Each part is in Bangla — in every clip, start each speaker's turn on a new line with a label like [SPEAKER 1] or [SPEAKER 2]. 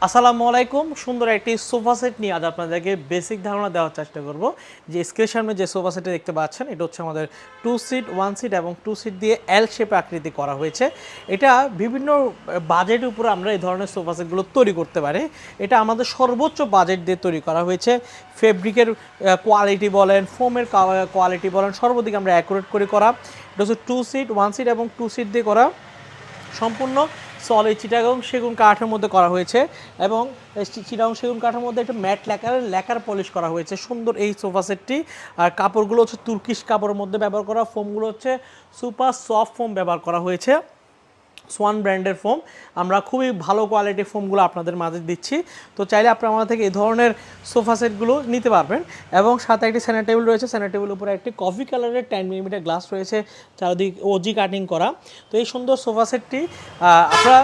[SPEAKER 1] আসসালামু আলাইকুম। সুন্দর একটি সোফা সেট নিয়ে আজ আপনাদেরকে বেসিক ধারণা দেওয়ার চেষ্টা করব। যে স্ক্রিনের সামনে যে সোফা সেটটি দেখতে পাচ্ছেন, এটা হচ্ছে আমাদের 2 সিট, 1 সিট এবং 2 সিট দিয়ে এল শেপে আকৃতি করা হয়েছে। এটা বিভিন্ন বাজেটের উপরে আমরা এই ধরনের সোফা সেটগুলো তৈরি করতে পারি। এটা আমাদের সর্বোচ্চ বাজেট দিয়ে তৈরি করা হয়েছে। ফেব্রিকের কোয়ালিটি বলেন, ফোমের কোয়ালিটি বলেন, সর্বদিকে আমরা অ্যাকুরেট করে করা। এটা হচ্ছে 2 সিট, 1 সিট এবং 2 সিট দিয়ে করা, সম্পূর্ণ সলিড চিটাগং সেগুন কাঠের মধ্যে করা হয়েছে এবং চিটাগং সেগুন কাঠের মধ্যে একটা ম্যাট ল্যাকার পলিশ করা হয়েছে। সুন্দর এই সোফা সেটটি। আর কাপড়গুলো হচ্ছে তুর্কিশ কাপড়ের মধ্যে ব্যবহার করা, ফোমগুলো হচ্ছে সুপার সফট ফোম ব্যবহার করা হয়েছে, সোয়ান ব্র্যান্ডের ফোম। আমরা খুবই ভালো কোয়ালিটির ফোমগুলো আপনাদের মাঝে দিচ্ছি। তো চাইলে আপনি আমাদের থেকে এই ধরনের সোফা সেটগুলো নিতে পারবেন। এবং সাথে একটি সেন্টার টেবিল রয়েছে, সেন্টার টেবিলের উপরে একটি কফি কালারের 10 মিলিমিটার গ্লাস রয়েছে, চারদিক ওজি কাটিং করা। তো এই সুন্দর সোফা সেটটি আপনার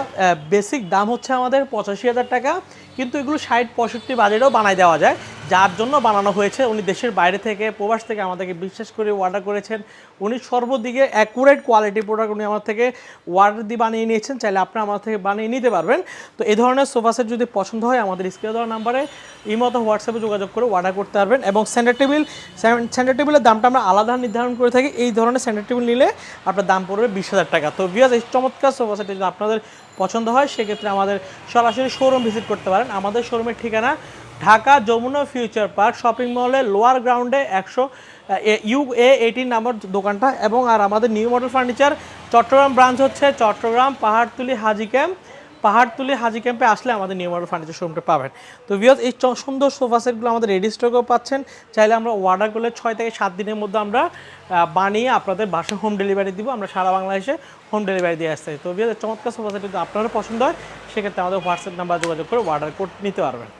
[SPEAKER 1] বেসিক দাম হচ্ছে আমাদের 85,000 টাকা, কিন্তু এগুলো 60-65 বাজেটেও বানাই দেওয়া যায়। যার জন্য বানানো হয়েছে, উনি দেশের বাইরে থেকে, প্রবাস থেকে আমাদেরকে বিশ্বাস করে অর্ডার করেছেন। উনি সর্বদিকে অ্যাকুরেট কোয়ালিটি প্রোডাক্ট উনি আমার থেকে অর্ডার দিয়ে বানিয়ে নিয়েছেন। চাইলে আপনি আমার থেকে বানিয়ে নিতে পারবেন। তো এই ধরনের সোফা সেট যদি পছন্দ হয়, আমাদের স্ক্রিনে দেওয়া নাম্বারে ইমো অথবা হোয়াটসঅ্যাপে যোগাযোগ করে অর্ডার করতে পারবেন। এবং সেন্টার টেবিলের দামটা আমরা আলাদা নির্ধারণ করে থাকি। এই ধরনের সেন্টার টেবিল নিলে আপনার দাম পড়বে 20,000 টাকা। তো ভিউয়ার্স, এই চমৎকার সোফা সেট যদি আপনাদের পছন্দ হয়, সেক্ষেত্রে আমাদের সরাসরি শোরুম ভিজিট করতে পারেন। আমাদের শোরুমের ঠিকানা Dhaka Jamuna Future Park shopping মলের লোয়ার গ্রাউন্ডে 100 UA18 নাম্বার দোকানটা। এবং আর আমাদের new model furniture Chittagong branch হচ্ছে চট্টগ্রাম পাহাড়তলি হাজি ক্যাম্পে আসলে আমাদের নিউ মডেল ফার্নিচার শোরুমটা পাবেন। তো ভিউয়ার্স, এই সুন্দর সোফা সেটগুলো আমাদের রেডি স্টকেও পাচ্ছেন। চাইলে আমরা অর্ডার করলে 6 থেকে 7 দিনের মধ্যে আমরা বানিয়ে আপনাদের বাসায় হোম ডেলিভারি দিব। আমরা সারা বাংলাদেশে হোম ডেলিভারি দিয়ে আসতে। তো ভিউয়ার্স, চমৎকার সোফা সেট যদি আপনারও পছন্দ হয়, সেক্ষেত্রে আমাদের হোয়াটসঅ্যাপ নাম্বার যোগাযোগ করে অর্ডার নিতে পারবেন।